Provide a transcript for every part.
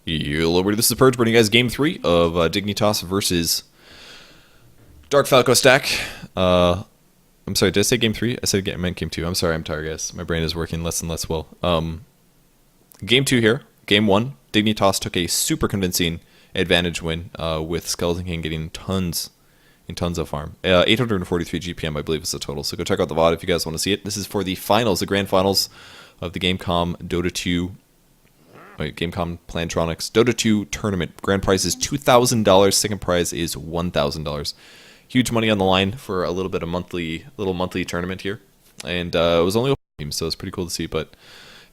Hello, everybody. This is Purge, bringing you guys Game 3 of Dignitas versus DarkFalco stack. I'm sorry, did I say Game 3? I meant Game 2. I'm sorry, I'm tired, guys. My brain is working less and less well. Game 2 here. Game 1, Dignitas took a super convincing advantage win with Skeleton King getting tons and tons of farm. 843 GPM, I believe, is the total. So go check out the VOD if you guys want to see it. This is for the finals, the grand finals of the Gamecom Dota2. Gamecom Plantronics Dota 2 tournament. Grand prize is $2,000. Second prize is $1,000. Huge money on the line for a little bit of monthly tournament here, and it was only open teams, so it's pretty cool to see. But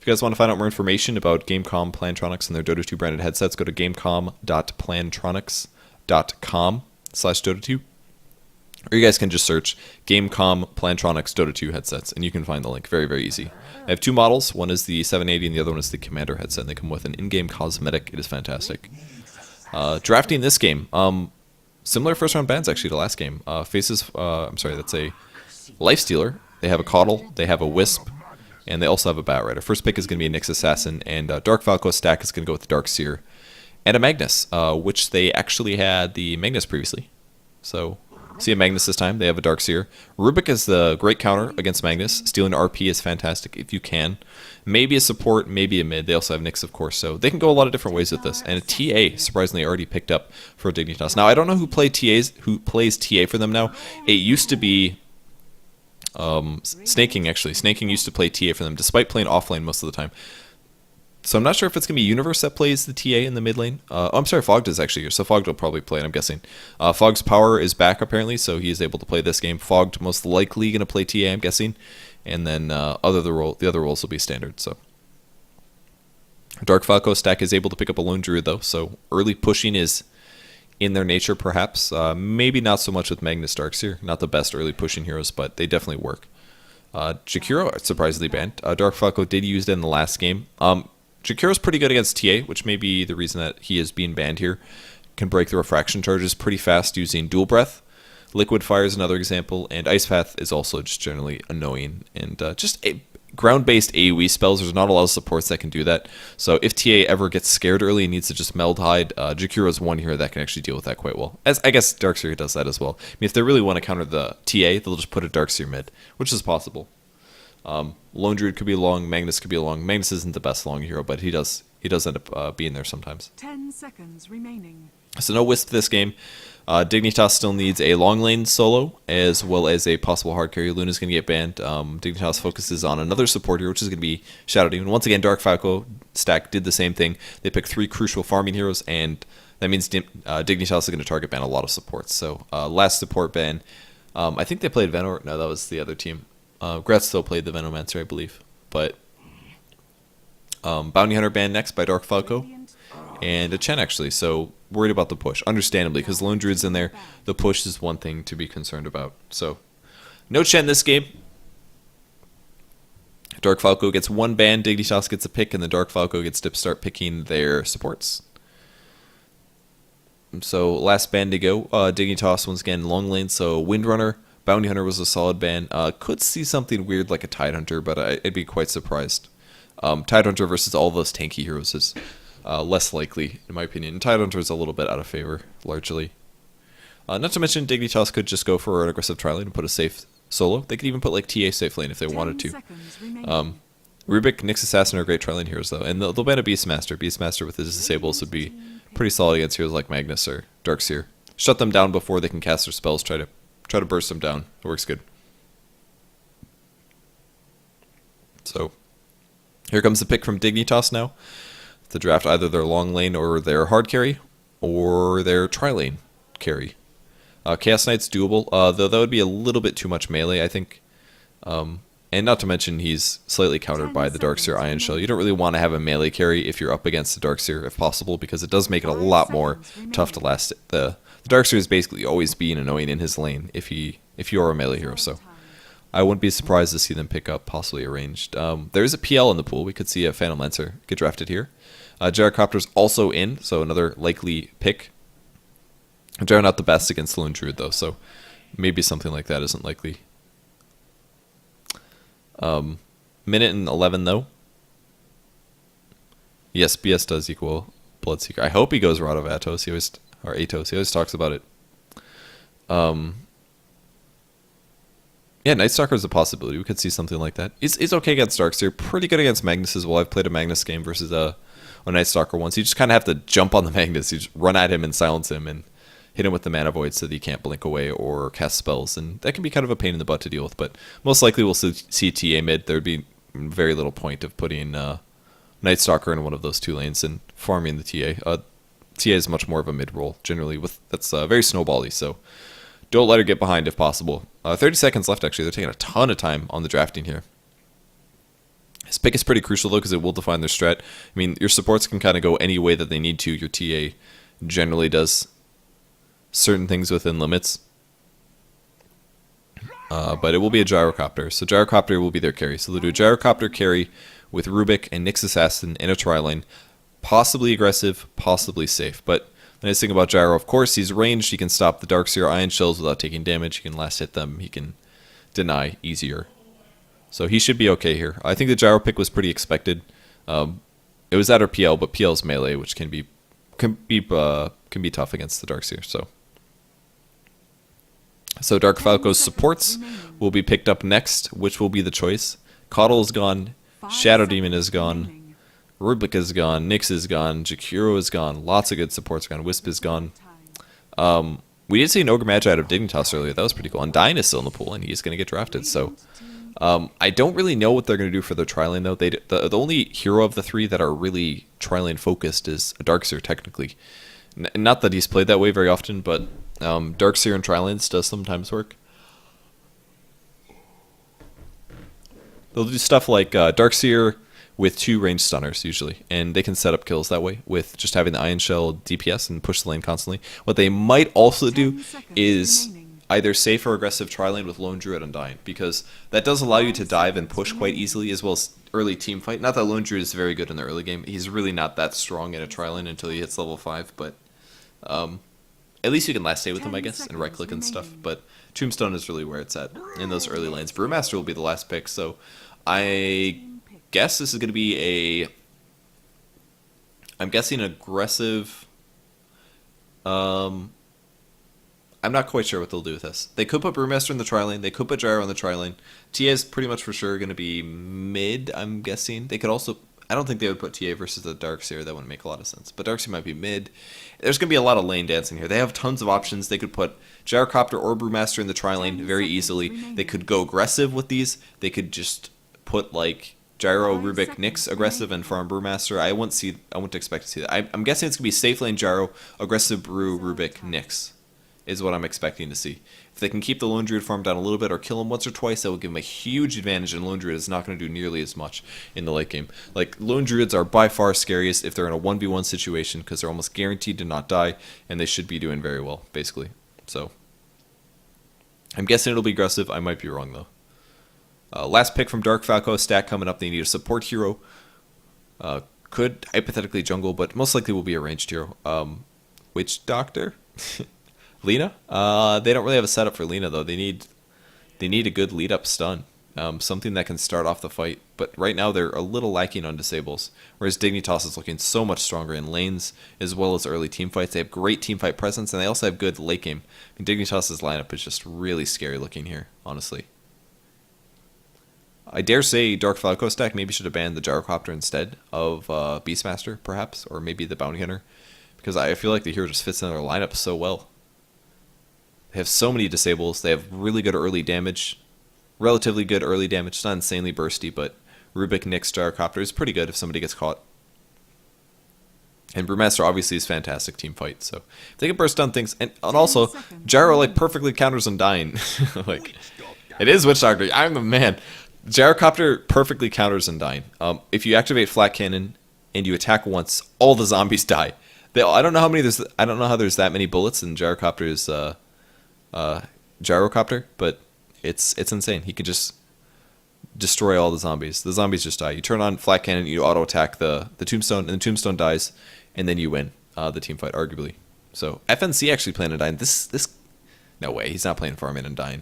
if you guys want to find out more information about Gamecom Plantronics and their Dota 2 branded headsets, go to gamecom.plantronics.com/Dota2. Or you guys can just search Gamecom Plantronics Dota 2 headsets, and you can find the link. Very, very easy. I have two models. One is the 780, and the other one is the Commander headset. And they come with an in-game cosmetic. It is fantastic. Drafting this game, similar first-round bans, actually, to last game. That's a Lifestealer. They have a Coddle. They have a Wisp. And they also have a Bat Rider. First pick is going to be a Nyx Assassin, and DarkFalco stack is going to go with the Dark Seer. And a Magnus, which they actually had the Magnus previously. So see a Magnus this time. They have a Dark Seer. Rubik is the great counter against Magnus. Stealing RP is fantastic if you can. Maybe a support, maybe a mid. They also have Nyx, of course, so they can go a lot of different ways with this. And a TA, surprisingly, already picked up for Dignitas. Now, I don't know who plays TA for them now. It used to be Snaking, actually. Snaking used to play TA for them, despite playing offlane most of the time. So I'm not sure if it's going to be Universe that plays the TA in the mid lane. I'm sorry, Fogged is actually here, so Fogged will probably play it, I'm guessing. Fogged's power is back, apparently, so he is able to play this game. Fogged most likely going to play TA, I'm guessing. And then the other roles will be standard, so. DarkFalco stack is able to pick up a Lone Druid, though, so early pushing is in their nature, perhaps. Maybe not so much with Magnus Darkseer. Not the best early pushing heroes, but they definitely work. Jakiro, surprisingly banned. DarkFalco did use it in the last game. Jakiro's pretty good against TA, which may be the reason that he is being banned here. Can break the refraction charges pretty fast using Dual Breath. Liquid Fire is another example, and Ice Path is also just generally annoying. And just ground-based AoE spells, there's not a lot of supports that can do that. So if TA ever gets scared early and needs to just Meld Hide, Jakiro's one here that can actually deal with that quite well. As I guess Darkseer does that as well. I mean, if they really want to counter the TA, they'll just put a Darkseer mid, which is possible. Lone Druid could be long, Magnus could be long. Magnus isn't the best long hero, but he does end up being there sometimes. 10 seconds remaining. So no Wisp this game. Dignitas still needs a long lane solo, as well as a possible hard carry. Luna's going to get banned. Dignitas focuses on another support here, which is going to be Shadow Demon. Once again, DarkFalco stack did the same thing. They picked 3 crucial farming heroes, and that means Dignitas is going to target ban a lot of supports. So last support ban, I think they played Venor. No, that was the other team. Gretz still played the Venomancer, I believe. But Bounty Hunter banned next by DarkFalco. And a Chen, actually. So worried about the push. Understandably, because Lone Druid's in there. The push is one thing to be concerned about. So no Chen this game. DarkFalco gets one ban. Dignitas gets a pick. And then DarkFalco gets to start picking their supports. So last ban to go. Dignitas, once again, long lane. So Windrunner. Bounty Hunter was a solid ban. Could see something weird like a Tidehunter, but I'd be quite surprised. Tidehunter versus all those tanky heroes is less likely, in my opinion. And Tidehunter is a little bit out of favor, largely. Not to mention, Dignitas could just go for an aggressive tri-lane and put a safe solo. They could even put like TA safe lane if they wanted to. Rubik, Nyx Assassin are great tri-lane heroes, though. And they'll ban a Beastmaster. Beastmaster with his disables would be pretty solid against heroes like Magnus or Darkseer. Shut them down before they can cast their spells, try to burst them down. It works good. So here comes the pick from Dignitas now. To draft either their long lane or their hard carry or their tri-lane carry. Chaos Knight's doable, though that would be a little bit too much melee, I think. And not to mention he's slightly countered by the Darkseer Ion Shell. You don't really want to have a melee carry if you're up against the Darkseer if possible, because it does make it a lot more tough to last. The Darkseer is basically always being annoying in his lane if you are a melee hero, so I wouldn't be surprised to see them pick up possibly a ranged. There is a PL in the pool. We could see a Phantom Lancer get drafted here. Gyrocopter's also in, so another likely pick. Gyro not the best against Lone Druid, though, so maybe something like that isn't likely. Minute and 11, though. Yes, BS does equal Bloodseeker. I hope he goes Rado Atos. Or Atos. He always talks about it. Yeah, Night Stalker is a possibility. We could see something like that. He's okay against Darkseer. Pretty good against Magnus as well. I've played a Magnus game versus a Night Stalker once. You just kind of have to jump on the Magnus. You just run at him and silence him and hit him with the mana void so that he can't blink away or cast spells. And that can be kind of a pain in the butt to deal with. But most likely we'll see TA mid. There'd be very little point of putting Night Stalker in one of those 2 lanes and farming the TA. TA is much more of a mid role generally. That's very snowbally. So don't let her get behind if possible. 30 seconds left, actually. They're taking a ton of time on the drafting here. His pick is pretty crucial, though, because it will define their strat. I mean, your supports can kind of go any way that they need to. Your TA generally does certain things within limits. But it will be a Gyrocopter. So Gyrocopter will be their carry. So they'll do a Gyrocopter carry with Rubik and Nyx Assassin in a tri-lane. Possibly aggressive, possibly safe. But the nice thing about Gyro, of course, he's ranged. He can stop the Darkseer Ion Shells without taking damage. He can last hit them. He can deny easier. So he should be okay here. I think the Gyro pick was pretty expected. It was at our PL, but PL's melee, which can be tough against the Darkseer. So DarkFalco's supports will be picked up next, which will be the choice. Coddle is gone. Shadow Demon is gone. Rubik is gone, Nyx is gone, Jakiro is gone, lots of good supports are gone, Wisp is gone. We did see an Ogre Magi out of Dignitas earlier, that was pretty cool. And Dine is still in the pool, and he's going to get drafted, so... I don't really know what they're going to do for their tri-lane, though. The only hero of the 3 that are really tri-lane focused is a Darkseer, technically. Not that he's played that way very often, but Darkseer and tri-lanes does sometimes work. They'll do stuff like Darkseer with 2 ranged stunners, usually, and they can set up kills that way with just having the Ion Shell DPS and push the lane constantly. What they might also do is either safe or aggressive tri-lane with Lone Druid Undying, because that does allow you to dive and push quite easily, as well as early team fight. Not that Lone Druid is very good in the early game. He's really not that strong in a tri-lane until he hits level 5, but at least you can last stay with him, I guess, and right-click and stuff. But Tombstone is really where it's at in those early lanes. Brewmaster will be the last pick, so I guess this is going to be I'm guessing aggressive. I'm not quite sure what they'll do with this. They could put Brewmaster in the tri-lane. They could put Gyro in the tri-lane. TA is pretty much for sure going to be mid, I'm guessing. They could also... I don't think they would put TA versus the Darkseer. That wouldn't make a lot of sense. But Darkseer might be mid. There's going to be a lot of lane dancing here. They have tons of options. They could put Gyrocopter or Brewmaster in the tri-lane very easily. They could go aggressive with these. They could just put, like, Gyro, Rubik, Nyx aggressive and farm Brewmaster. I wouldn't expect to see that. I'm guessing it's going to be safe lane Gyro, aggressive Brew, Rubik, Nyx is what I'm expecting to see. If they can keep the Lone Druid farm down a little bit or kill him once or twice, that will give him a huge advantage, and Lone Druid is not going to do nearly as much in the late game. Like, Lone Druids are by far scariest if they're in a 1v1 situation, because they're almost guaranteed to not die, and they should be doing very well, basically. So, I'm guessing it'll be aggressive. I might be wrong, though. Last pick from DarkFalco, stack coming up. They need a support hero. Could hypothetically jungle, but most likely will be a ranged hero. Witch Doctor? Lina? They don't really have a setup for Lina, though. They need a good lead-up stun. Something that can start off the fight. But right now they're a little lacking on disables. Whereas Dignitas is looking so much stronger in lanes as well as early team fights. They have great team fight presence, and they also have good late game. I mean, Dignitas' lineup is just really scary looking here, honestly. I dare say DarkFalco stack maybe should have banned the Gyrocopter instead of Beastmaster, perhaps, or maybe the Bounty Hunter. Because I feel like the hero just fits in their lineup so well. They have so many disables. They have really good early damage. Relatively good early damage. It's not insanely bursty, but Rubik, Nyx, Gyrocopter is pretty good if somebody gets caught. And Brewmaster obviously is fantastic team fight, so if they can burst down things, and also Gyro like perfectly counters Undying. Like, it is Witch Doctor. I'm the man. Gyrocopter perfectly counters Undying. If you activate Flat Cannon and you attack once, all the zombies die. I don't know how there's that many bullets in Gyrocopter's Gyrocopter, but it's insane. He could just destroy all the zombies. The zombies just die. You turn on Flat Cannon, you auto attack the Tombstone, and the Tombstone dies, and then you win the team fight, arguably. So FNC actually playing Undying. This no way. He's not playing Farming Undying.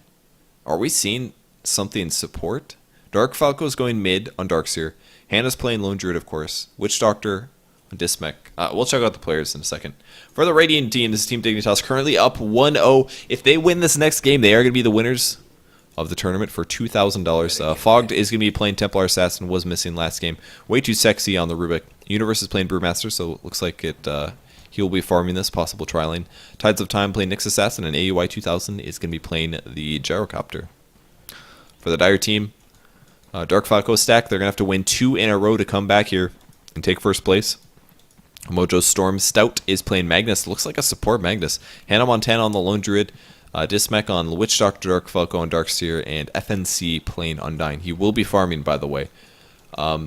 Are we seeing something support? DarkFalco's going mid on Darkseer. Hannah's playing Lone Druid, of course. Witch Doctor Dismech. We'll check out the players in a second. For the Radiant team, this is Team Dignitas currently up 1-0. If they win this next game, they are going to be the winners of the tournament for $2,000. Fogged is going to be playing Templar Assassin, was missing last game. Way too sexy on the Rubik. Universe is playing Brewmaster, so it looks like he will be farming this, possible tri-lane. Tides of Time playing Nyx Assassin, and AUI 2000 is going to be playing the Gyrocopter. For the Dire team, DarkFalco stack, they're going to have to win 2 in a row to come back here and take first place. Mojo's Storm Stout is playing Magnus. Looks like a support Magnus. Hannah Montana on the Lone Druid. Dismech on Witch Doctor, DarkFalco on Darkseer, and FNC playing Undyne. He will be farming, by the way.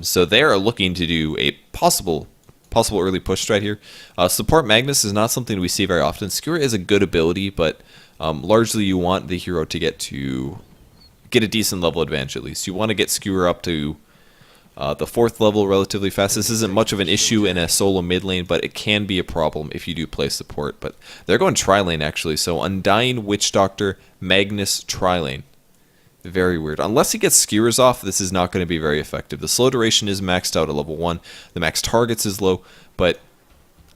So they are looking to do a possible early push strat here. Support Magnus is not something we see very often. Skewer is a good ability, but largely you want the hero to get a decent level advantage at least. You want to get Skewer up to the 4th level relatively fast. This isn't much of an issue in a solo mid lane, but it can be a problem if you do play support. But they're going tri-lane actually, so Undyne, Witch Doctor, Magnus, tri-lane. Very weird. Unless he gets skewers off, this is not going to be very effective. The slow duration is maxed out at level 1. The max targets is low, but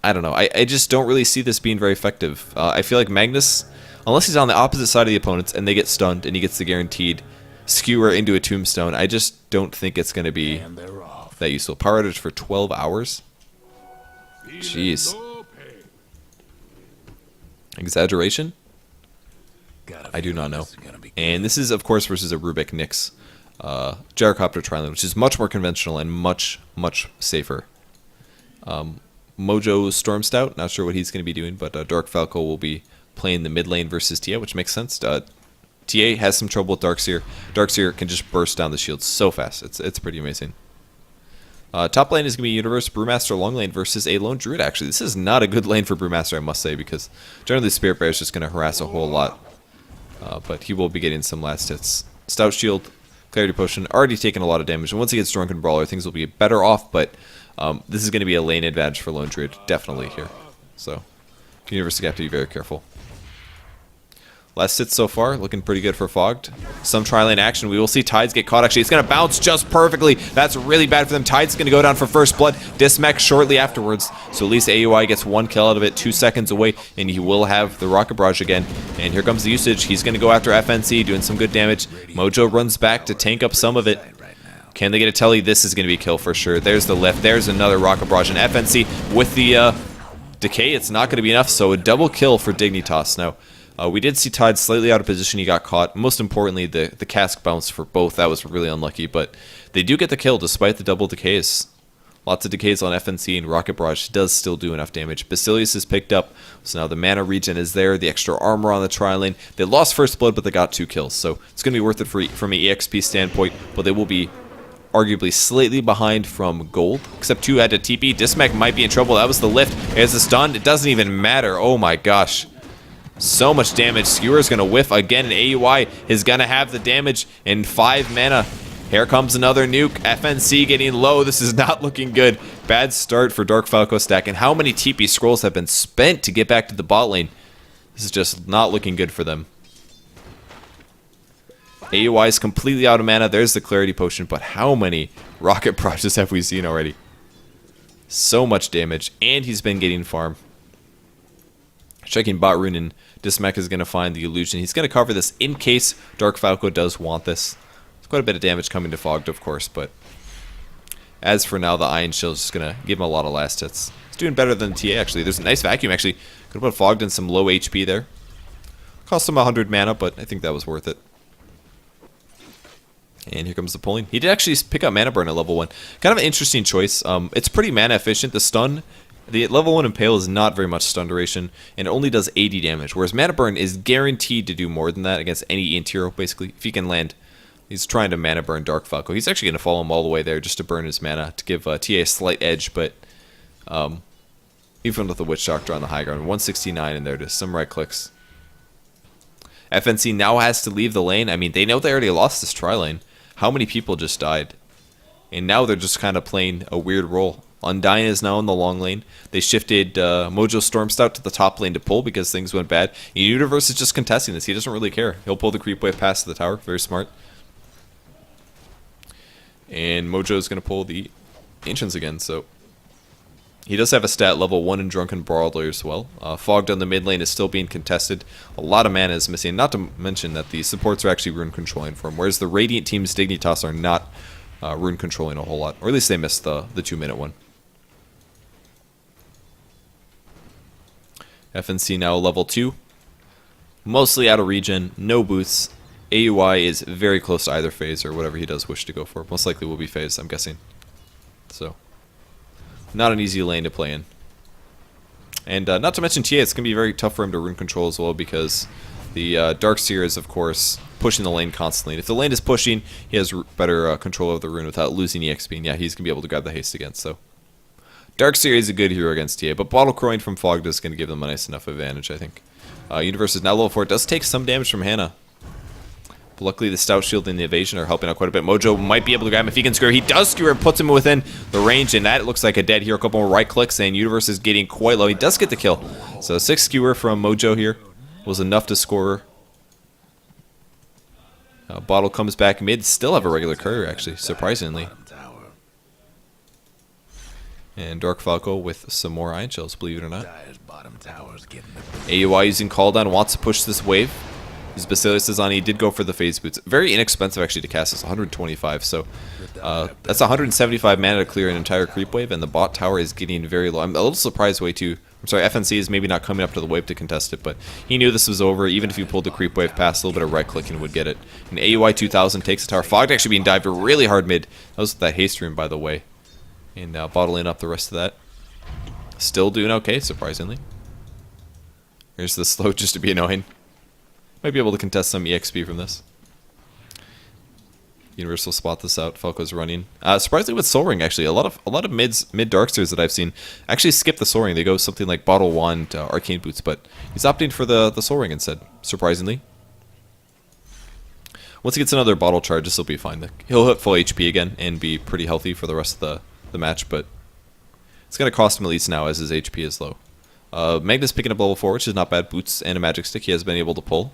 I don't know. I just don't really see this being very effective. I feel like Magnus, unless he's on the opposite side of the opponents and they get stunned and he gets the guaranteed skewer into a tombstone, I just don't think it's going to be that useful. Power outage for 12 hours? Jeez. Exaggeration? I do not know. And this is, of course, versus a Rubik Nyx Gyrocopter Trilane, which is much more conventional and much, much safer. Mojo Storm Stout, not sure what he's going to be doing, but DarkFalco will be playing the mid lane versus TA, which makes sense. TA has some trouble with Darkseer. Darkseer can just burst down the shield so fast. It's pretty amazing. Top lane is going to be Universe Brewmaster long lane versus a Lone Druid, actually. This is not a good lane for Brewmaster, I must say, because generally Spirit Bear is just going to harass a whole lot. But he will be getting some last hits. Stout Shield, Clarity Potion, already taken a lot of damage. And once he gets Drunken Brawler, things will be better off, but this is going to be a lane advantage for Lone Druid, definitely here. So, Universe is going to have to be very careful. Last hits so far, looking pretty good for Fogged. Some tri-lane action. We will see Tides get caught, actually. It's going to bounce just perfectly. That's really bad for them. Tides going to go down for first blood. Dismech shortly afterwards. So at least AUI gets 1 kill out of it, 2 seconds away, and he will have the Rocket Barrage again. And here comes the usage. He's going to go after FNC, doing some good damage. Mojo runs back to tank up some of it. Can they get a telly? This is going to be a kill for sure. There's the lift. There's another Rocket Barrage. And FNC with the decay, it's not going to be enough. So a double kill for Dignitas. Now, we did see Tide slightly out of position. He got caught. Most importantly, the cask bounce for both. That was really unlucky, but they do get the kill despite the double decays. Lots of decays on FNC, and Rocket Barrage does still do enough damage. Basilius is picked up, so now the mana regen is there. The extra armor on the tri-lane. They lost first blood, but they got 2 kills, so it's going to be worth it from an EXP standpoint, but they will be arguably slightly behind from gold, except 2 had to TP. Dismech might be in trouble. That was the lift. As the stun, it doesn't even matter. Oh my gosh. So much damage. Skewer's going to whiff again, and AUI is going to have the damage in 5 mana. Here comes another nuke. FNC getting low. This is not looking good. Bad start for DarkFalco stack. And how many TP scrolls have been spent to get back to the bot lane? This is just not looking good for them. AUI is completely out of mana. There's the Clarity Potion, but how many Rocket Barrages have we seen already? So much damage, and he's been getting farm. Checking bot rune, and Dismech is going to find the illusion. He's going to cover this in case DarkFalco does want this. There's quite a bit of damage coming to Fogged, of course, but as for now, the Iron Shield is just going to give him a lot of last hits. He's doing better than TA, actually. There's a nice vacuum, actually. Could have put Fogged in some low HP there. Cost him 100 mana, but I think that was worth it. And here comes the pulling. He did actually pick up Mana Burn at level 1. Kind of an interesting choice. It's pretty mana efficient. The stun, the level 1 Impale is not very much stun duration, and it only does 80 damage, whereas Mana Burn is guaranteed to do more than that against any ENT hero, basically. If he can land, he's trying to Mana Burn DarkFalco. He's actually going to follow him all the way there just to burn his mana, to give TA a slight edge, but even with the Witch Doctor on the high ground, 169 in there, just some right clicks. FNC now has to leave the lane. I mean, they know they already lost this tri-lane. How many people just died? And now they're just kind of playing a weird role. Undyne is now in the long lane. They shifted Mojo Storm Stout to the top lane to pull because things went bad. And Universe is just contesting this. He doesn't really care. He'll pull the creep wave past the tower. Very smart. And Mojo is going to pull the Ancients again. So He does have a stat level 1 in Drunken Brawler as well. Fogged on the mid lane is still being contested. A lot of mana is missing, not to mention that the supports are actually rune controlling for him, whereas the Radiant team's Dignitas are not rune controlling a whole lot. Or at least they missed the 2-minute one. FNC now level 2. Mostly out of regen, no boots. AUI is very close to either phase or whatever he does wish to go for. Most likely will be phase, I'm guessing. So, not an easy lane to play in. And not to mention TA, it's going to be very tough for him to rune control as well because the Darkseer is, of course, pushing the lane constantly. And if the lane is pushing, he has better control of the rune without losing EXP. And yeah, he's going to be able to grab the haste again. So, Darkseer is a good hero against TA, but Bottle Crowing from Fogged is going to give them a nice enough advantage, I think. Universe is now level 4. It does take some damage from Hannah. But luckily, the Stout Shield and the Evasion are helping out quite a bit. Mojo might be able to grab him if he can skewer. He does skewer and puts him within the range, and that looks like a dead hero. A couple more right clicks, and Universe is getting quite low. He does get the kill. So 6 skewer from Mojo here was enough to score. Bottle comes back mid. Still have a regular courier, actually, surprisingly. And DarkFalco with some more Iron Shells, believe it or not. AUI using Call Down, wants to push this wave. His Basilius is on, he did go for the phase boots. Very inexpensive actually to cast, it's 125, so that's 175 mana to clear an entire creep wave, and the bot tower is getting very low. I'm a little surprised FNC is maybe not coming up to the wave to contest it, but he knew this was over. Even if you pulled the creep wave past, a little bit of right clicking would get it. And AUI 2000 takes the tower. Fogged actually being dived really hard mid. That was that haste rune, by the way. And bottling up the rest of that. Still doing okay, surprisingly. Here's the slow just to be annoying. Might be able to contest some EXP from this. Universal spot this out. Falco's running. Surprisingly with Soul Ring, actually, a lot of mid Darksters that I've seen actually skip the Soul Ring. They go something like Bottle Wand, Arcane Boots, but he's opting for the Soul Ring instead. Surprisingly. Once he gets another bottle charge, this will be fine. He'll hit full HP again and be pretty healthy for the rest of the match, but it's going to cost him at least now as his HP is low. Magnus picking up level 4, which is not bad. Boots and a magic stick he has been able to pull.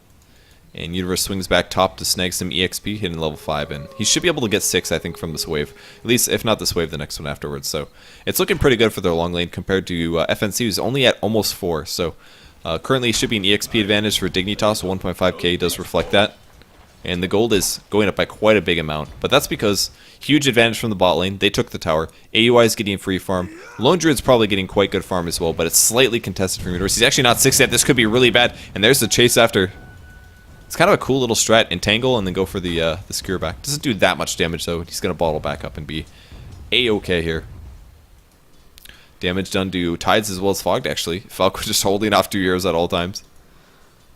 And Universe swings back top to snag some EXP, hitting level 5, and he should be able to get 6, I think, from this wave. At least, if not this wave, the next one afterwards. So, it's looking pretty good for their long lane compared to FNC, who's only at almost 4. So, currently should be an EXP advantage for Dignitas. 1.5k does reflect that. And the gold is going up by quite a big amount. But that's because huge advantage from the bot lane. They took the tower. AUI is getting free farm. Lone Druid's probably getting quite good farm as well, but it's slightly contested from Universe. He's actually not 6 yet. This could be really bad. And there's the chase after. It's kind of a cool little strat. Entangle and then go for the skewer back. Doesn't do that much damage though. He's going to bottle back up and be A-okay here. Damage done to Tides as well as Fogged actually. Falco just holding off 2 heroes at all times.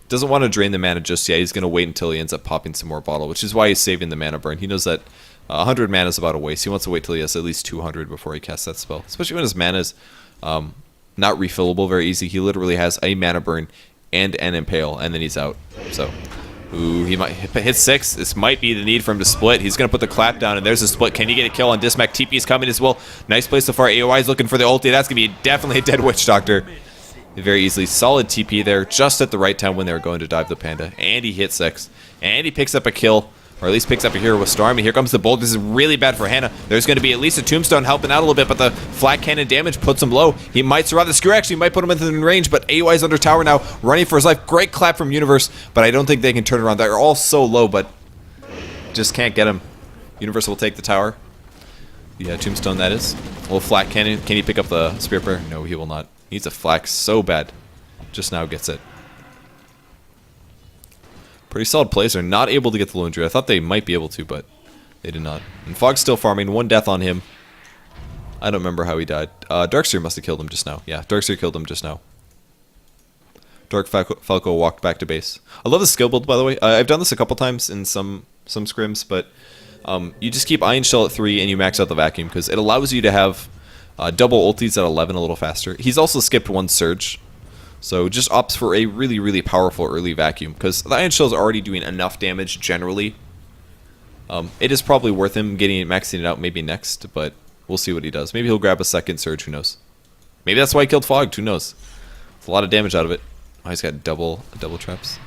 Doesn't want to drain the mana just yet. He's going to wait until he ends up popping some more bottle, which is why he's saving the mana burn. He knows that 100 mana is about a waste. He wants to wait till he has at least 200 before he casts that spell, especially when his mana is not refillable very easy. He literally has a mana burn and an impale, and then he's out. So, ooh, he might hit 6. This might be the need for him to split. He's going to put the clap down, and there's a split. Can he get a kill on Dismac? TP is coming as well. Nice play so far. AOI is looking for the ulti. That's going to be definitely a dead Witch Doctor. Very easily. Solid TP there, just at the right time when they were going to dive the Panda. And he hit 6. And he picks up a kill, or at least picks up a hero with Storm. And here comes the Bolt. This is really bad for Hannah. There's going to be at least a Tombstone helping out a little bit, but the flat cannon damage puts him low. He might survive. The skewer actually might put him within range, but AUI is under tower now, running for his life. Great clap from Universe, but I don't think they can turn around. They're all so low, but just can't get him. Universe will take the tower. Yeah, Tombstone that is. A little flat cannon. Can he pick up the Spear Prayer? No, he will not. Needs a flax so bad. Just now gets it. Pretty solid plays. They're not able to get the Lone Druid. I thought they might be able to, but they did not. And Fogg's still farming. 1 death on him. I don't remember how he died. Darkseer must have killed him just now. Yeah, Darkseer killed him just now. DarkFalco walked back to base. I love the skill build, by the way. I've done this a couple times in some scrims, but you just keep Iron Shell at 3 and you max out the vacuum because it allows you to have double ultis at 11 a little faster. He's also skipped 1 surge, so just opts for a really, really powerful early vacuum because the Iron Shell is already doing enough damage generally. It is probably worth him maxing it out maybe next, but we'll see what he does. Maybe he'll grab a second surge, who knows. Maybe that's why he killed Fogged, who knows. It's a lot of damage out of it. Oh, he's got double traps.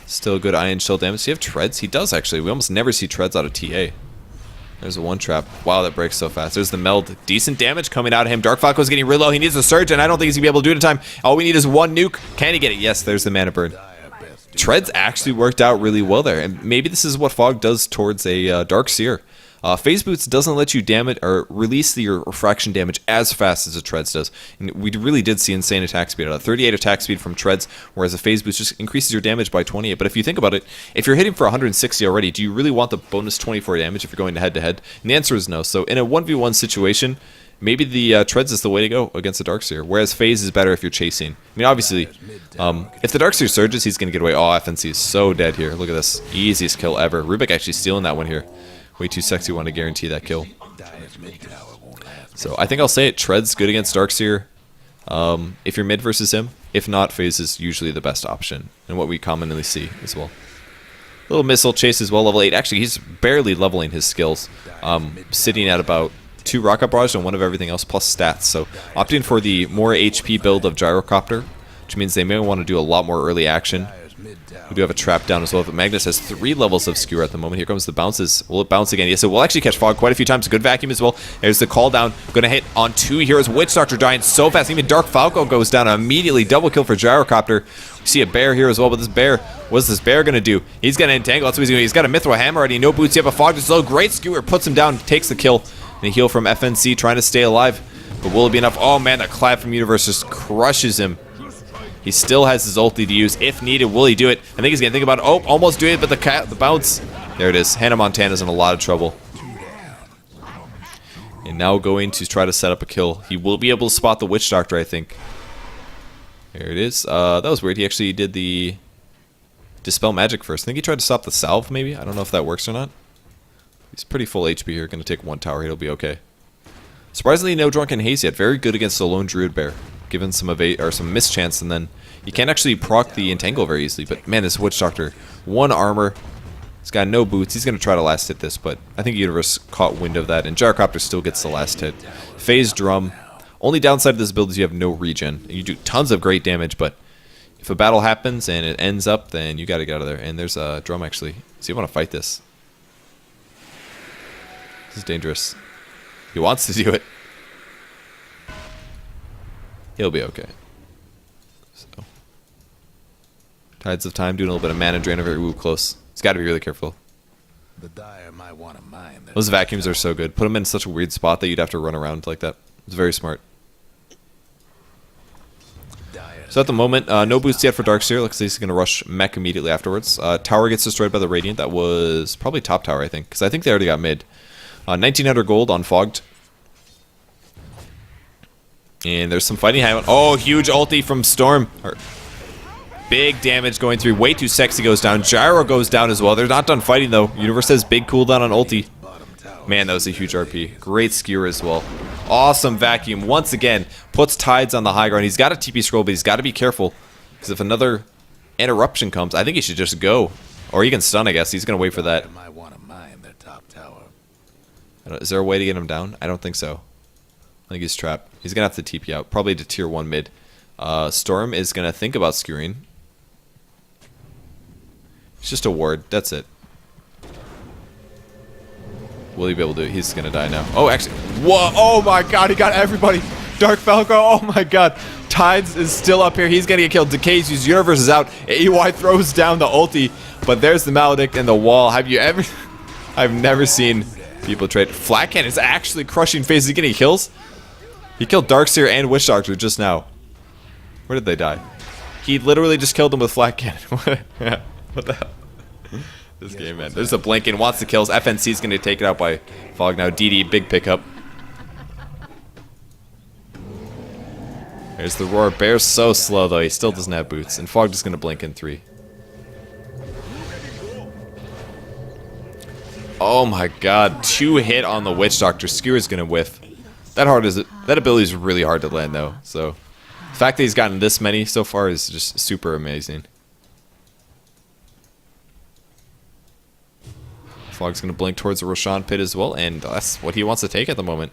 Still good Iron Shell damage. Does he have treads? He does actually. We almost never see treads out of TA. There's a one trap. Wow, that breaks so fast. There's the meld. Decent damage coming out of him. DarkFalco's getting real low. He needs a surge, and I don't think he's going to be able to do it in time. All we need is one nuke. Can he get it? Yes, there's the mana burn. Treads actually worked out really well there, and maybe this is what Fog does towards a Dark Seer. Phase Boots doesn't let you damage or release your refraction damage as fast as a Treads does. And we really did see insane attack speed out of 38 attack speed from Treads, whereas a Phase Boost just increases your damage by 28. But if you think about it, if you're hitting for 160 already, do you really want the bonus 24 damage if you're going head to head? And the answer is no. So in a 1v1 situation, maybe the Treads is the way to go against the Darkseer, whereas Phase is better if you're chasing. I mean, obviously, if the Darkseer surges, he's going to get away. Oh, FNC is so dead here. Look at this. Easiest kill ever. Rubik actually stealing that one here. Way too sexy one to guarantee that kill. So I think I'll say it. Treads good against Darkseer if you're mid versus him. If not, Phase is usually the best option, and what we commonly see as well. Little missile chase as well, level 8. Actually, he's barely leveling his skills. Sitting at about 2 rocket barrage and 1 of everything else plus stats. So opting for the more HP build of Gyrocopter, which means they may want to do a lot more early action. We do have a trap down as well, but Magnus has 3 levels of skewer at the moment. Here comes the bounces. Will it bounce again? Yes, it will actually catch Fog quite a few times. A good vacuum as well. There's the call down. Going to hit on 2 heroes. Witch Doctor dying so fast. Even DarkFalco goes down immediately. Double kill for Gyrocopter. We see a bear here as well, but this bear, what's this bear going to do? He's going to entangle. That's what he's doing. He's got a Mithril Hammer already. No boots yet, but Fog just low. Great skewer. Puts him down. Takes the kill. And a heal from FNC trying to stay alive. But will it be enough? Oh man, that clap from Universe just crushes him. He still has his ulti to use if needed. Will he do it? I think he's going to think about it. Oh, almost doing it, but the bounce. There it is. Hannah Montana's in a lot of trouble. And now going to try to set up a kill. He will be able to spot the Witch Doctor, I think. There it is. That was weird. He actually did the Dispel Magic first. I think he tried to stop the salve, maybe. I don't know if that works or not. He's pretty full HP here. Going to take 1 tower. He'll be okay. Surprisingly, no Drunken Haze yet. Very good against the lone Druid Bear. Given some mischance, and then you can't actually proc the Entangle very easily. But man, this Witch Doctor, 1 armor. He's got no boots. He's going to try to last hit this, but I think Universe caught wind of that, and Gyrocopter still gets the last hit. Phase Drum. Only downside of this build is you have no regen. You do tons of great damage, but if a battle happens and it ends up, then you got to get out of there. And there's a Drum actually. So you want to fight this. This is dangerous. He wants to do it. He'll be okay. So, Tides of Time doing a little bit of mana drain over. Ooh, close. He's got to be really careful. The Dire might want to mine that. Those vacuums are so good. Put him in such a weird spot that you'd have to run around like that. It's very smart. So at the moment, no boost yet for Darkseer. Looks like he's going to rush mech immediately afterwards. Tower gets destroyed by the Radiant. That was probably top tower, I think, because I think they already got mid. 1900 gold on Fogged. And there's some fighting happening. Oh, huge ulti from Storm. Big damage going through. Way too sexy goes down. Gyro goes down as well. They're not done fighting, though. Universe has big cooldown on ulti. Man, that was a huge RP. Great skewer as well. Awesome vacuum. Once again, puts Tides on the high ground. He's got a TP scroll, but he's got to be careful. Because if another interruption comes, I think he should just go. Or he can stun, I guess. He's going to wait for that. Is there a way to get him down? I don't think so. I think he's trapped. He's going to have to TP out. Probably to tier 1 mid. Storm is going to think about skewering. It's just a ward. That's it. Will he be able to do it? He's going to die now. Oh, actually. Whoa. Oh, my God. He got everybody. DarkFalco. Oh, my God. Tides is still up here. He's going to get killed. Decay's used. Universe is out. AY throws down the ulti. But there's the Maledict and the wall. Have you ever... I've never seen people trade. Flat Cannon is actually crushing Phase. Is he getting kills? He killed Darkseer and Witch Doctor just now. Where did they die? He literally just killed them with Flat Cannon. What the hell? This game, man. There's a Blinken, wants the kills. FNC's going to take it out by Fog now. DD, big pickup. There's the Roar. Bear's so slow, though. He still doesn't have boots. And Fog just going to blink in 3. Oh my God. 2 hit on the Witch Doctor. Skewer's going to whiff. That ability is really hard to land, though. So the fact that he's gotten this many so far is just super amazing. Fog's going to blink towards the Roshan pit as well, and that's what he wants to take at the moment.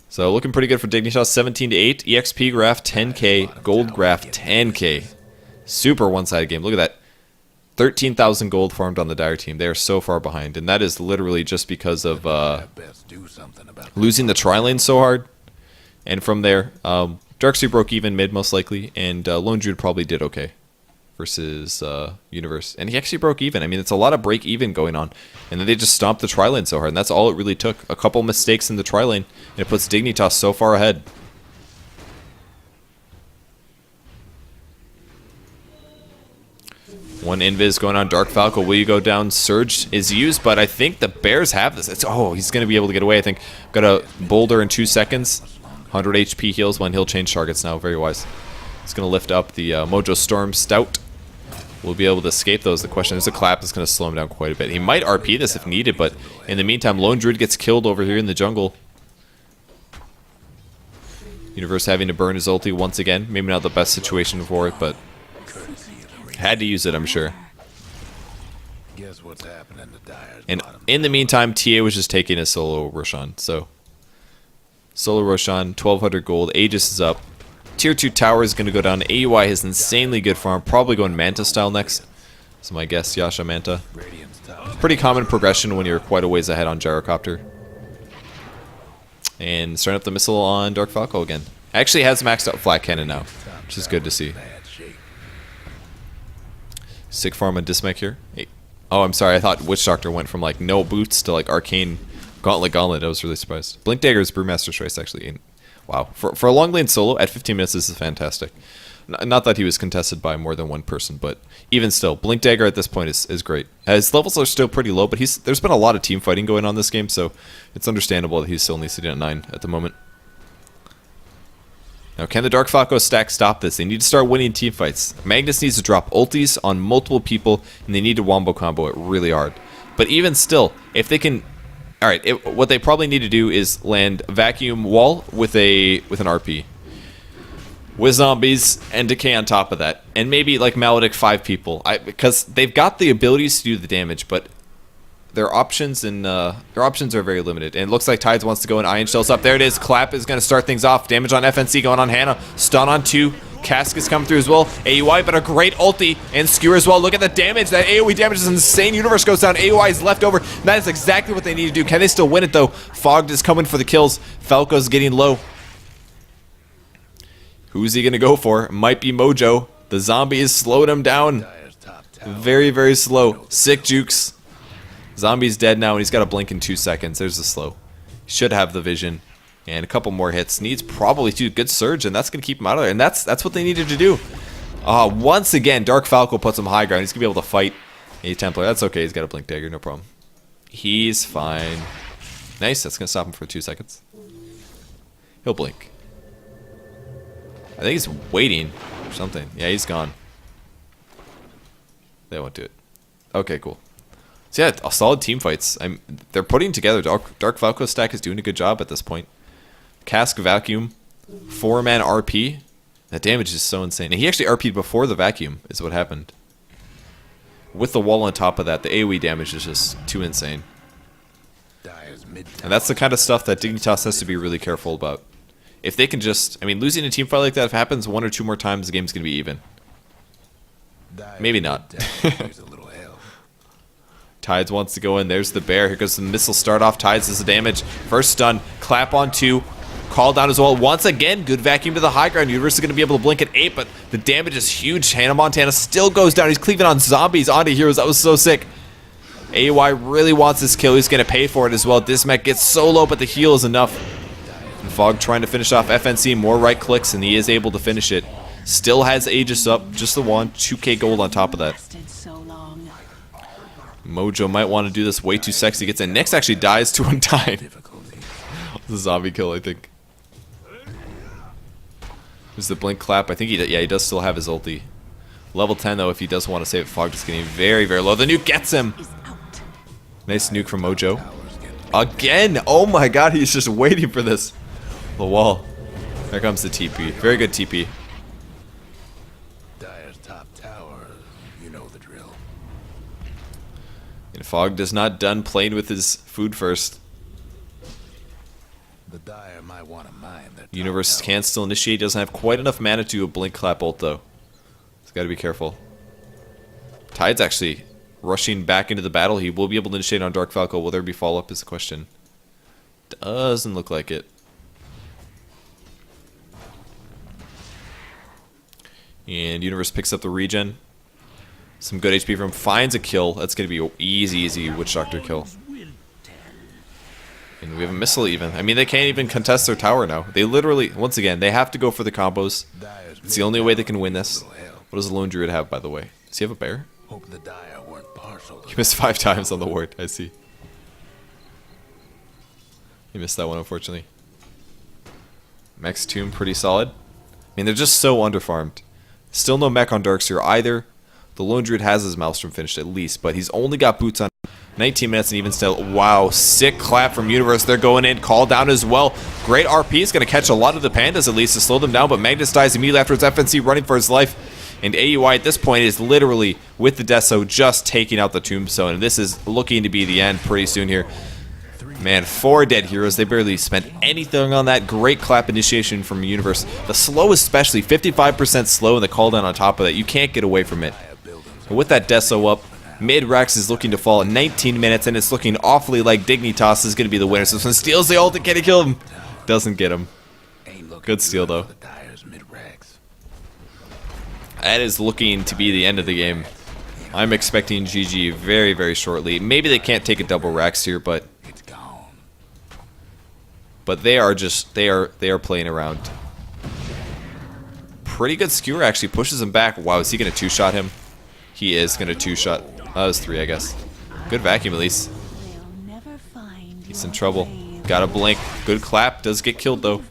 So looking pretty good for Dignitas. 17 to 8. EXP graph 10k. Gold graph 10k. Super one-sided game. Look at that. 13,000 gold farmed on the Dire team. They are so far behind, and that is literally just because of I best do something about losing the tri-lane so hard. And from there, Darkseer broke even mid most likely, and Lone Druid probably did okay versus Universe. And he actually broke even. I mean, it's a lot of break even going on. And then they just stomped the tri-lane so hard, and that's all it really took. A couple mistakes in the tri-lane, and it puts Dignitas so far ahead. One invis going on DarkFalco. Will you go down? Surge is used, but I think the Bears have this. He's going to be able to get away, I think. Got a boulder in 2 seconds. 100 HP heals when he'll change targets now. Very wise. He's going to lift up the Mojo Storm Stout. We'll be able to escape those. The question is, a clap is going to slow him down quite a bit. He might RP this if needed, but in the meantime, Lone Druid gets killed over here in the jungle. Universe having to burn his ulti once again. Maybe not the best situation for it, but had to use it, I'm sure. Guess what's happening to Dire's And bottom. in the meantime, TA was just taking a solo Roshan. So, solo Roshan, 1,200 gold. Aegis is up. Tier 2 tower is going to go down. AUI has insanely good farm. Probably going Manta style next. That's my guess, Yasha Manta. Radiant's top. Pretty common progression when you're quite a ways ahead on Gyrocopter. And starting up the missile on DarkFalco again. Actually has maxed out flat cannon now, which is good to see. Bad shape. Sick farm on Dismech here. Hey. Oh, I'm sorry. I thought Witch Doctor went from like no boots to like arcane gauntlet. I was really surprised. Blink Dagger's Brewmaster choice actually. And wow, for a long lane solo at 15 minutes, this is fantastic. Not that he was contested by more than one person, but even still, Blink Dagger at this point is great. His levels are still pretty low, but there's been a lot of team fighting going on this game, so it's understandable that he's still only sitting at 9 at the moment. Now, can the DarkFalco stack stop this? They need to start winning team fights. Magnus needs to drop ultis on multiple people, and they need to wombo combo it really hard. But even still, if they can... Alright, what they probably need to do is land Vacuum Wall with an RP. With zombies and Decay on top of that. And maybe, like, Maledict 5 people. Because they've got the abilities to do the damage, but... Their options are very limited. And it looks like Tides wants to go in. Iron Shell's up. There it is. Clap is going to start things off. Damage on FNC going on Hannah. Stun on 2. Cask is coming through as well. AUI, but a great ulti. And Skewer as well. Look at the damage. That AoE damage is insane. Universe goes down. AUI is left over. That is exactly what they need to do. Can they still win it, though? Fogged is coming for the kills. Falco's getting low. Who's he going to go for? Might be Mojo. The zombie is slowing him down. Dire's top tower. Very, very slow. Sick jukes. Zombie's dead now, and he's got to blink in 2 seconds. There's the slow. Should have the vision. And a couple more hits. Needs probably to good surge, and that's going to keep him out of there. And that's what they needed to do. Once again, DarkFalco puts him high ground. He's going to be able to fight a Templar. That's okay. He's got a blink dagger. No problem. He's fine. Nice. That's going to stop him for 2 seconds. He'll blink. I think he's waiting or something. Yeah, he's gone. They won't do it. Okay, cool. So yeah, solid team fights. They're putting together. DarkFalco stack is doing a good job at this point. Cask Vacuum, 4-man RP. That damage is so insane. And he actually RP'd before the Vacuum is what happened. With the wall on top of that, the AoE damage is just too insane. Dire's mid And that's the kind of stuff that Dignitas has to be really careful about. If they can just... I mean, losing a team fight like that, if it happens 1 or 2 more times, the game's going to be even. Dire's Maybe not. There's a little hell. Tides wants to go in. There's the bear. Here goes the missile start off. Tides does the damage. First stun. Clap on 2. Call down as well. Once again, good vacuum to the high ground. Universe is going to be able to blink at 8, but the damage is huge. Hannah Montana still goes down. He's cleaving on zombies onto heroes. That was so sick. AY really wants this kill. He's going to pay for it as well. Dismech gets so low, but the heal is enough. And Fog trying to finish off FNC. More right clicks, and he is able to finish it. Still has Aegis up. Just the one. 2k gold on top of that. Mojo might want to do this way too sexy. Gets in. Nyx actually dies to Undyne. Difficulty. The zombie kill, I think. There's the blink clap. I think he does still have his ulti. Level 10 though, if he does want to save it. Fog is getting very, very low. The nuke gets him. Nice nuke from Mojo. Again! Oh my god, he's just waiting for this. The wall. There comes the TP. Very good TP. Dire's top tower. You know the drill. And Fog does not done playing with his food first. The Dire might want to mine their top Universe tower. can still initiate. Doesn't have quite enough mana to do a blink clap ult though. He's got to be careful. Tide's actually rushing back into the battle. He will be able to initiate on DarkFalco. Will there be follow-up is the question. Doesn't look like it. And Universe picks up the regen. Some good HP from him. Finds a kill. That's going to be easy Witch Doctor kill. And we have a missile even. I mean, they can't even contest their tower now. They literally, once again, they have to go for the combos. It's the only way they can win this. What does the Lone Druid have, by the way? Does he have a bear? Hope the dire weren't partial. He missed 5 times on the ward. I see. He missed that one, unfortunately. Mech's Tomb, pretty solid. I mean, they're just so underfarmed. Still no mech on Darkseer either. The Lone Druid has his Maelstrom finished at least, but he's only got boots on 19 minutes and even still. Wow, sick clap from Universe. They're going in, call down as well. Great RP is going to catch a lot of the Pandas at least to slow them down, but Magnus dies immediately afterwards. FNC running for his life. And AUI at this point is literally, with the Deso, just taking out the Tombstone. And this is looking to be the end pretty soon here. Man, 4 dead heroes. They barely spent anything on that. Great clap initiation from Universe. The slow especially, 55% slow, and the call down on top of that. You can't get away from it. And with that Deso up, mid-Rex is looking to fall in 19 minutes, and it's looking awfully like Dignitas is going to be the winner. So this one steals the ult, can he kill him? Doesn't get him. Good steal, though. That is looking to be the end of the game. I'm expecting GG very, very shortly. Maybe they can't take a double Rex here, but they are just they are playing around. Pretty good skewer actually pushes him back. Wow, is he gonna 2-shot him? He is gonna 2-shot. That was 3, I guess. Good vacuum at least. He's in trouble. Got a blink. Good clap. Does get killed though.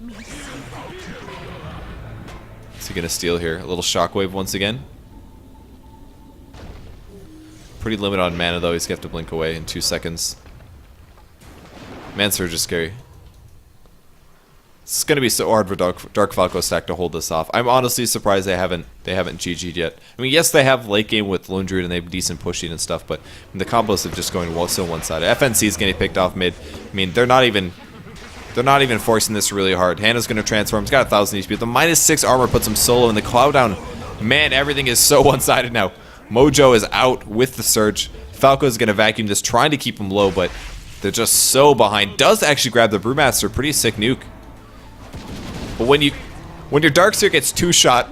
Is he gonna steal here? A little shockwave once again. Pretty limited on mana though. He's gonna have to blink away in 2 seconds. Mansurge is scary. It's gonna be so hard for DarkFalco stack to hold this off. I'm honestly surprised they haven't GG'd yet. I mean, yes, they have late game with Lone Druid and they have decent pushing and stuff, but the combos have just going so one-sided. FNC is getting picked off mid. I mean, they're not even forcing this really hard. Hannah's gonna transform. He's got 1,000 HP. The -6 armor puts him solo in the cloud down. Man, everything is so one-sided now. Mojo is out with the surge. Falco's gonna vacuum this, trying to keep him low, but they're just so behind. Does actually grab the Brewmaster. Pretty sick nuke. But when your Darkseer gets 2-shot,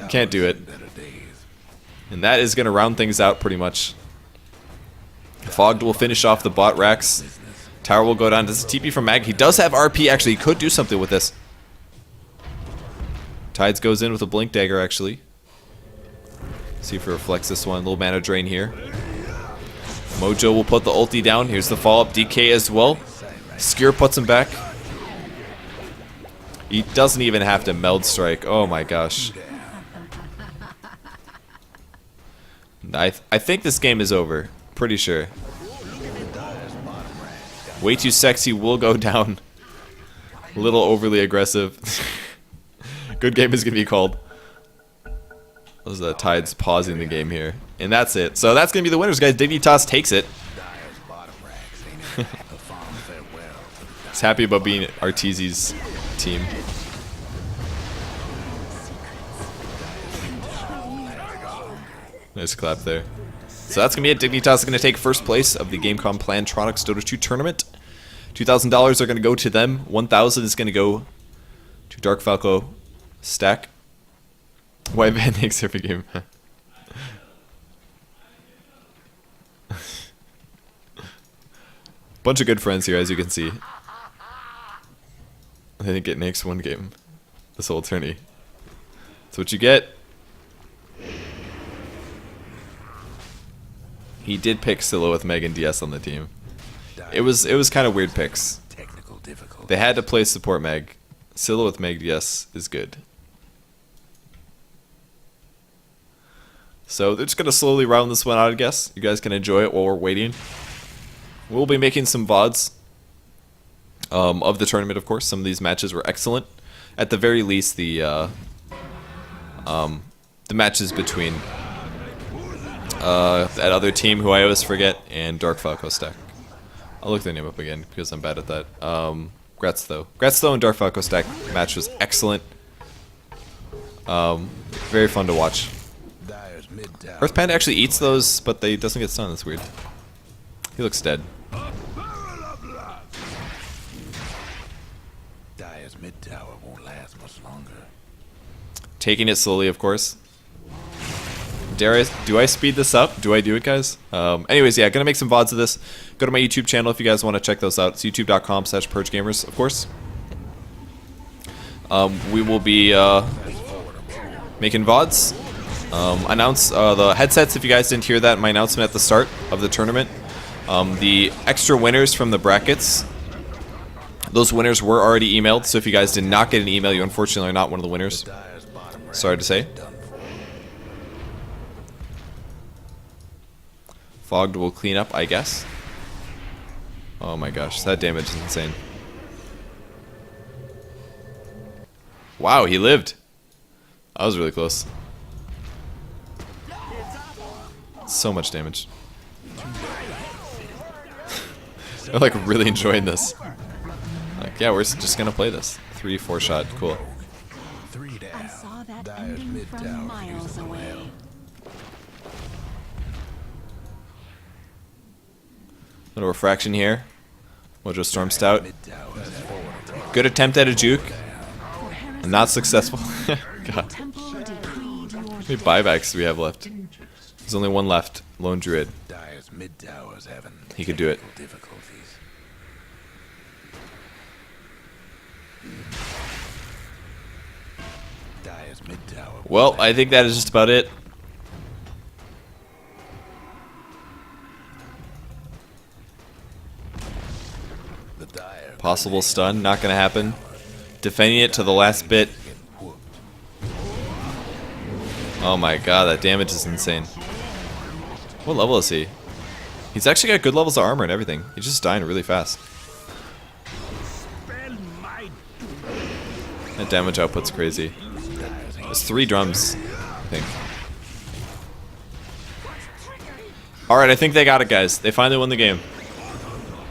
can't do it. And that is going to round things out pretty much. Fogged will finish off the bot racks. Tower will go down. This is TP from Mag. He does have RP actually. He could do something with this. Tides goes in with a Blink Dagger actually. See if he reflects this one. Little mana drain here. Mojo will put the ulti down. Here's the follow-up. DK as well. Skewer puts him back. He doesn't even have to meld strike. Oh my gosh. I think this game is over. Pretty sure. Way Too Sexy will go down. A little overly aggressive. Good game is going to be called. Those are the Tides pausing the game here. And that's it. So that's going to be the winners, guys. Dignitas takes it. He's happy about being Arteezy's team. Nice clap there. So that's going to be it. Dignitas is going to take first place of the Gamecom Plantronics Dota 2 tournament. $2,000 are going to go to them. $1,000 is going to go to DarkFalco stack. White man thanks every game. Bunch of good friends here, as you can see. I think it makes one game this whole tourney. That's what you get. He did pick Scylla with Meg and DS on the team. It was kind of weird picks. They had to play support Meg. Scylla with Meg DS is good. So they're just gonna slowly round this one out, I guess. You guys can enjoy it while we're waiting. We'll be making some VODs of the tournament, of course. Some of these matches were excellent. At the very least, the matches between that other team, who I always forget, and DarkFalco stack. I'll look their name up again because I'm bad at that. Gratz-Though and DarkFalco stack match was excellent. Very fun to watch. mid tower. Earth Panda actually eats those, but they doesn't get stunned. That's weird. He looks dead. Dire's mid tower won't last much longer. Taking it slowly, of course. Do I speed this up? Do I do it, guys? Anyways, yeah, gonna make some VODs of this. Go to my YouTube channel if you guys want to check those out. It's youtube.com/purgegamers, of course. We will be making VODs. Announce the headsets if you guys didn't hear that in my announcement at the start of the tournament. The extra winners from the brackets, those winners were already emailed, so if you guys did not get an email, you unfortunately are not one of the winners. Sorry to say. Fogged will clean up, I guess. Oh my gosh, that damage is insane. Wow, he lived. That was really close. So much damage. They're like really enjoying this. Like, yeah, we're just gonna play this. 3-4 shot, cool. 3 down. I saw that Dire's ending mid from tower miles using the away. well. Little refraction here. Mojo Storm Stout. Mid tower is forward. Good attempt at a juke. And not successful. God. Temple decreed your How many buybacks do we have left? There's only one left. Lone Druid. Dire's mid tower is having He could do it. technical difficulties. Dire's mid tower. Well, I think that is just about it. The Dire Possible stun, not gonna happen. Defending it to the last bit. get whooped. Oh my god, that damage is insane. What level is he? He's actually got good levels of armor and everything. He's just dying really fast. That damage output's crazy. There's 3 drums, I think. Alright, I think they got it, guys. They finally won the game.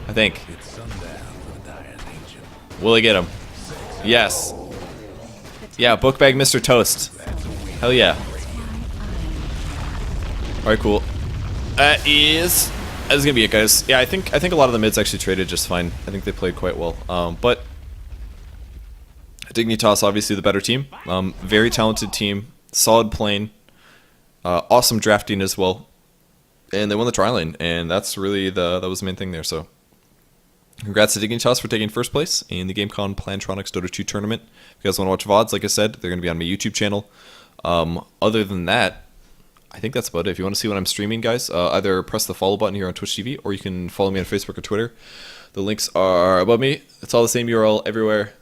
I think. It's sundown for the Dire's ancient. Will they get him? Yes. Yeah, bookbag Mr. Toast. Hell yeah. Alright, cool. That's gonna be it, guys. Yeah, I think a lot of the mids actually traded just fine. I think they played quite well. But Dignitas, obviously the better team. Very talented team, solid playing, awesome drafting as well, and they won the tri lane, and that's really that was the main thing there. So, congrats to Dignitas for taking first place in the Gamecom Plantronics Dota 2 tournament. If you guys want to watch VODs, like I said, they're gonna be on my YouTube channel. Other than that, I think that's about it. If you want to see what I'm streaming, guys, either press the follow button here on Twitch TV, or you can follow me on Facebook or Twitter. The links are above me. It's all the same URL everywhere.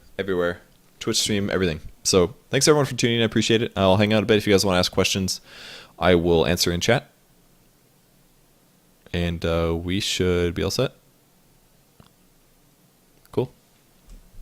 Twitch stream, everything. So thanks everyone for tuning in. I appreciate it. I'll hang out a bit. If you guys want to ask questions, I will answer in chat. And we should be all set.